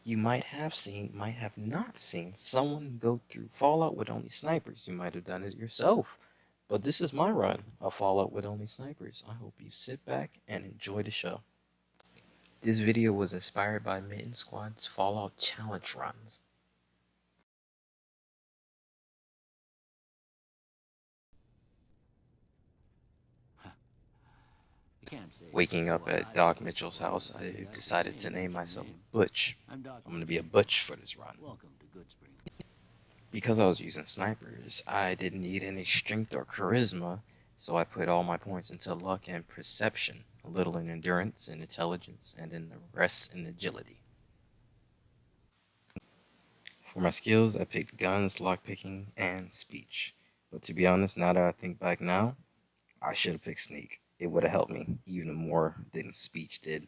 You might have not seen someone go through Fallout with only snipers. You might have done it yourself. But this is my run of Fallout with only snipers. I hope you sit back and enjoy the show. This video was inspired by Mittin Squad's Fallout challenge runs. Waking up at Doc Mitchell's house, I decided to name myself Butch. I'm gonna be a Butch for this run. Because I was using snipers, I didn't need any strength or charisma, so I put all my points into luck and perception, a little in endurance and intelligence, and then the rest in agility. For my skills, I picked guns, lockpicking, and speech. But to be honest, now that I think back now, I should have picked sneak. It would have helped me even more than speech did.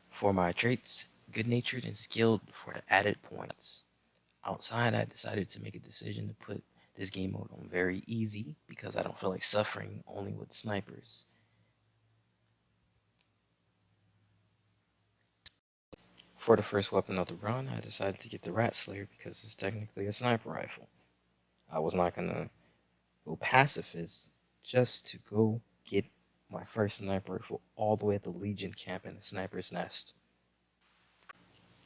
For my traits, good-natured and skilled for the added points. Outside, I decided to make a decision to put this game mode on very easy because I don't feel like suffering only with snipers. For the first weapon of the run, I decided to get the Rat Slayer because it's technically a sniper rifle. I was not gonna go pacifist just to go get my first sniper rifle all the way at the Legion camp in the sniper's nest.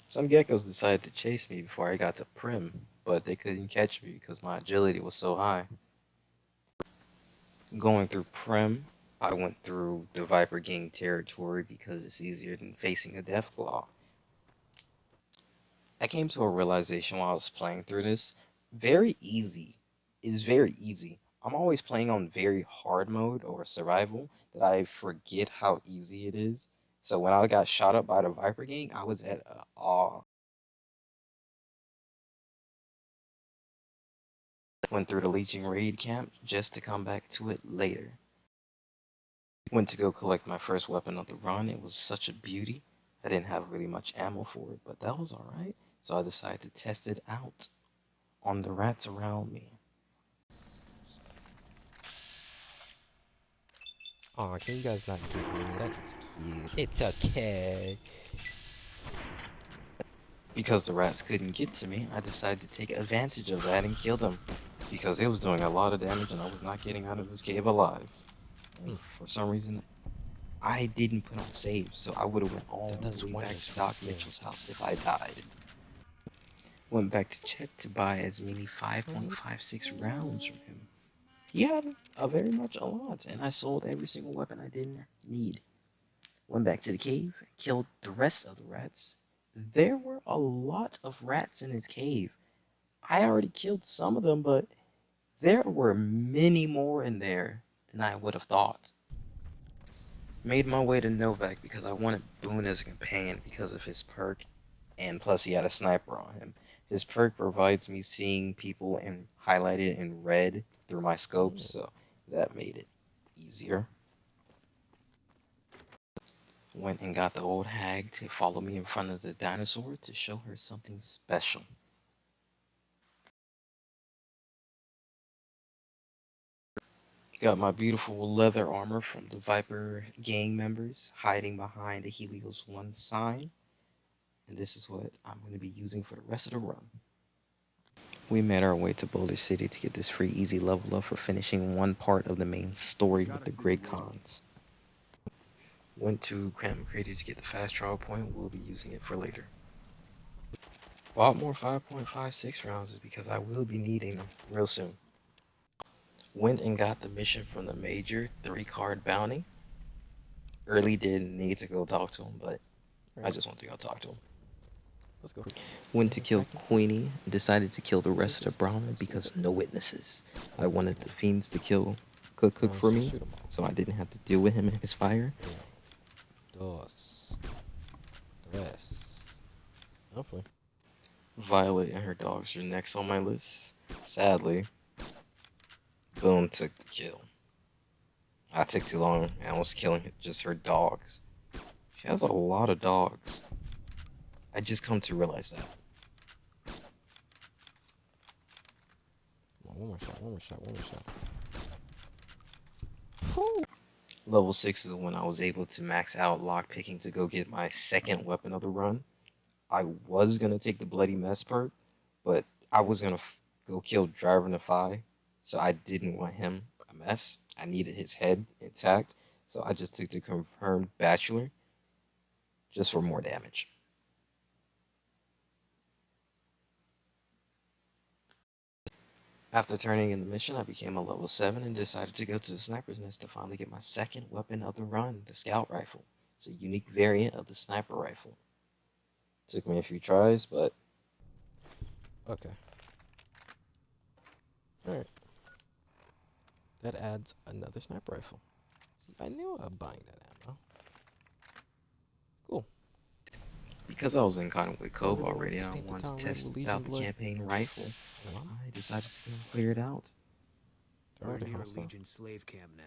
Some geckos decided to chase me before I got to Prim, but they couldn't catch me because my agility was so high. Going through Prim, I went through the Viper Gang territory because it's easier than facing a Deathclaw. I came to a realization while I was playing through this. Very easy is very easy. I'm always playing on very hard mode or survival that I forget how easy it is. So when I got shot up by the Viper Gang, I was at awe. Went through the Legion raid camp just to come back to it later. Went to go collect my first weapon of the run. It was such a beauty. I didn't have really much ammo for it, but that was alright. So I decided to test it out on the rats around me. Aw, can you guys not get me? That's cute. It's okay. Because the rats couldn't get to me, I decided to take advantage of that and kill them. Because it was doing a lot of damage and I was not getting out of this cave alive. And for some reason, I didn't put on save, so I would have went all That does the way back wonders to for the Doc skin. Mitchell's house if I died. Went back to check to buy as many 5.56 rounds from him. He had a very much a lot, and I sold every single weapon I didn't need. Went back to the cave, killed the rest of the rats. There were a lot of rats in his cave. I already killed some of them, but there were many more in there than I would have thought. Made my way to Novak because I wanted Boone as a companion because of his perk, and plus he had a sniper on him. His perk provides me seeing people and highlighted in red through my scopes, so that made it easier. Went and got the old hag to follow me in front of the dinosaur to show her something special. Got my beautiful leather armor from the Viper gang members hiding behind the Helios 1 sign. And this is what I'm going to be using for the rest of the run. We made our way to Boulder City to get this free easy level up for finishing one part of the main story with the Great Khans. Went to Crampton Crater to get the fast travel point. We'll be using it for later. Bought more 5.56 rounds is because I will be needing them real soon. Went and got the mission from the major 3-card bounty. Early didn't need to go talk to him, but I just want to go talk to him. Let's go. Went to kill Queenie, decided to kill the rest of the Brahmin because no witnesses. I wanted the fiends to kill Cook for me, so I didn't have to deal with him and his fire. Dos. Tres. Hopefully. Violet and her dogs are next on my list. Sadly, Boone took the kill. I took too long and I was killing just her dogs. She has a lot of dogs. I just come to realize that. Come on, one more shot. Level 6 is when I was able to max out lockpicking to go get my second weapon of the run. I was gonna take the bloody mess perk, but I was gonna go kill Driver Nafai, so I didn't want him a mess. I needed his head intact, so I just took the confirmed bachelor just for more damage. After turning in the mission, I became a level 7 and decided to go to the sniper's nest to finally get my second weapon of the run, the scout rifle. It's a unique variant of the sniper rifle. Took me a few tries, but Okay. Alright. That adds another sniper rifle. See, I knew about buying that ammo. Cool. because I was in Cottonwood Now Cove we're going already to and I paint the wanted to town red with test Legion out the blood. campaign rifle, Well, I decided to go clear it out. they're We're already near a hostile. Legion slave camp now.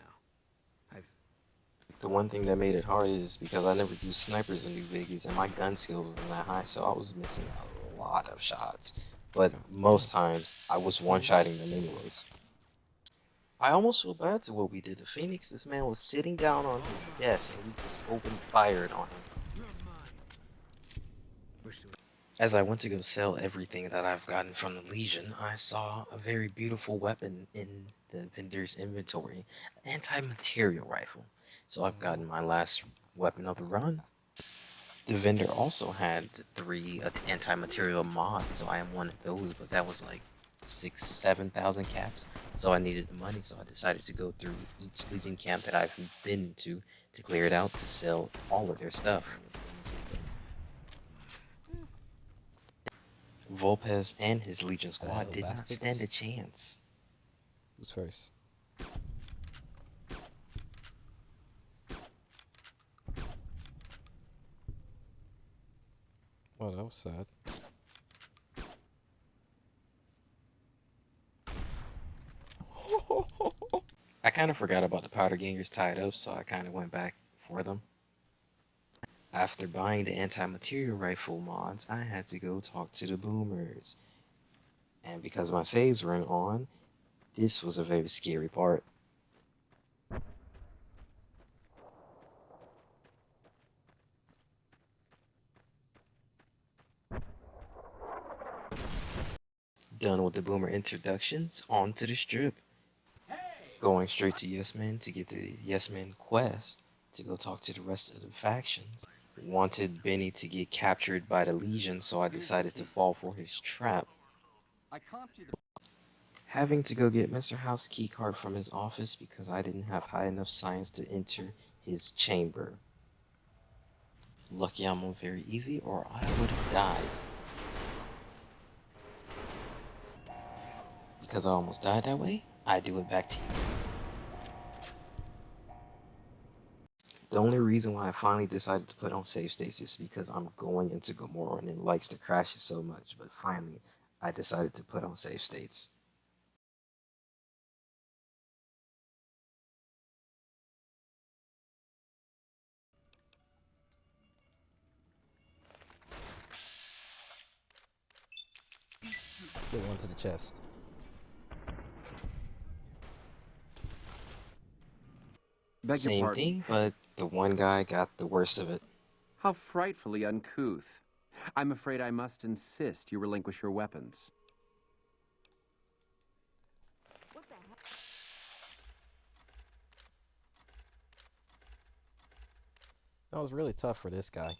The one thing that made it hard is because I never used snipers in New Vegas and my gun skills wasn't that high, so I was missing a lot of shots. But most times, I was one-shotting them anyways. I almost feel bad to what we did to Phoenix. This man was sitting down on his desk and we just opened fired on him. As I went to go sell everything that I've gotten from the Legion, I saw a very beautiful weapon in the vendor's inventory, an anti-material rifle. So I've gotten my last weapon of the run. The vendor also had 3 anti-material mods, so I am one of those, but that was like 7,000 caps. So I needed the money, so I decided to go through each Legion camp that I've been to clear it out to sell all of their stuff. Volpez and his Legion squad did not stand a chance. Who's first? Well, that was sad. I kind of forgot about the powder gangers tied up, so I kind of went back for them. After buying the anti-material rifle mods, I had to go talk to the boomers. And because my saves weren't on, this was a very scary part. Done with the boomer introductions, on to the strip. Going straight to Yes Men to get the Yes Men quest to go talk to the rest of the factions. Wanted Benny to get captured by the Legion, so I decided to fall for his trap. Having to go get Mr. House keycard from his office because I didn't have high enough science to enter his chamber. Lucky I'm on very easy or I would have died. Because I almost died that way, I do it back to you. The only reason why I finally decided to put on save states is because I'm going into Gamora and it likes to crash it so much, but finally I decided to put on save states. Get one to the chest. Same thing, but the one guy got the worst of it. How frightfully uncouth. I'm afraid I must insist you relinquish your weapons. That was really tough for this guy.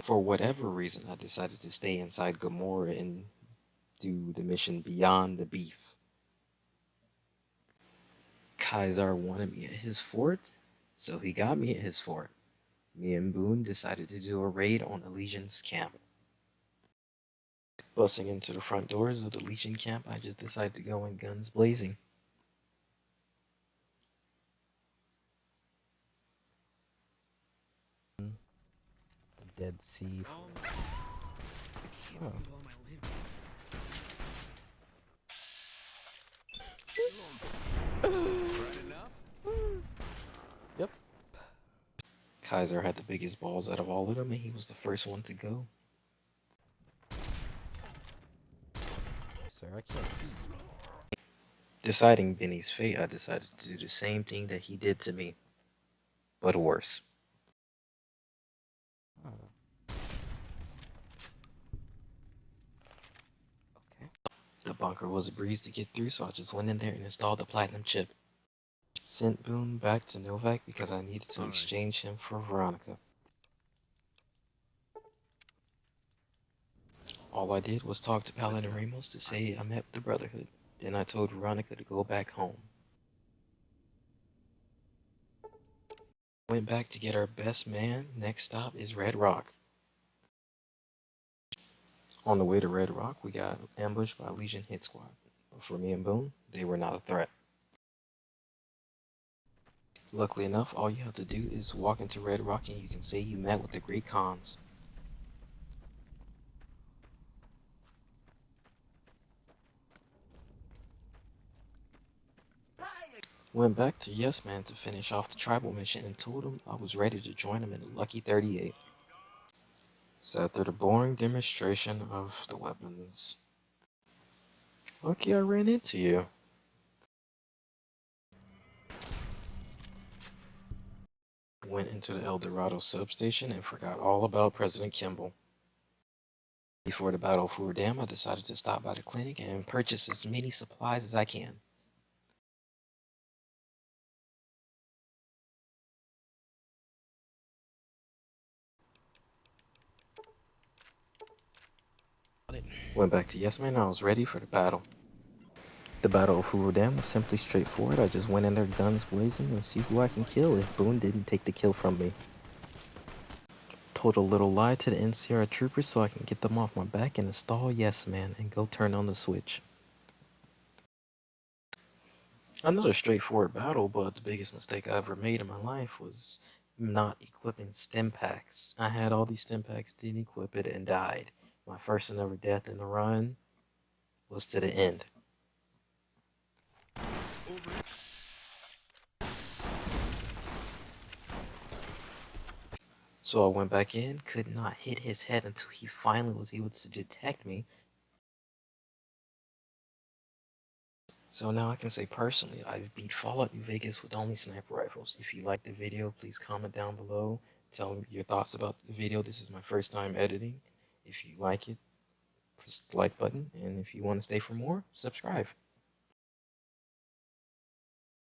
For whatever reason, I decided to stay inside Gamora and do the mission Beyond the Beef. Kaisar wanted me at his fort, so he got me at his fort. Me and Boone decided to do a raid on the Legion's camp. Busting into the front doors of the Legion camp, I just decided to go in guns blazing. The Dead Sea. Oh. Yep. Kaiser had the biggest balls out of all of them, and he was the first one to go. Sir, I can't see. Deciding Benny's fate, I decided to do the same thing that he did to me. but worse. Huh. Okay. The bunker was a breeze to get through, so I just went in there and installed the platinum chip. Sent Boone back to Novak because I needed to exchange him for Veronica. All I did was talk to Paladin Ramos to say I met the Brotherhood. Then I told Veronica to go back home. Went back to get our best man. Next stop is Red Rock. On the way to Red Rock, we got ambushed by Legion Hit Squad. But for me and Boone, they were not a threat. Luckily enough, all you have to do is walk into Red Rock and you can say you met with the Great Khans. Went back to Yes Man to finish off the tribal mission and told him I was ready to join him in the Lucky 38. Sat through the boring demonstration of the weapons. Lucky I ran into you. Went into the El Dorado substation and forgot all about President Kimball. Before the Battle of Hoover Dam, I decided to stop by the clinic and purchase as many supplies as I can. Went back to Yes Man and I was ready for the battle. The Battle of Hoover Dam was simply straightforward. I just went in there guns blazing and see who I can kill if Boone didn't take the kill from me. Told a little lie to the NCR troopers so I can get them off my back and install Yes Man and go turn on the switch. Another straightforward battle, but the biggest mistake I ever made in my life was not equipping stim packs. I had all these stim packs, didn't equip it, and died. My first and ever death in the run was to the end. So I went back in, could not hit his head until he finally was able to detect me. So now I can say personally, I've beat Fallout New Vegas with only sniper rifles. If you liked the video, please comment down below. Tell me your thoughts about the video. This is my first time editing. If you like it, press the like button. And if you want to stay for more, subscribe.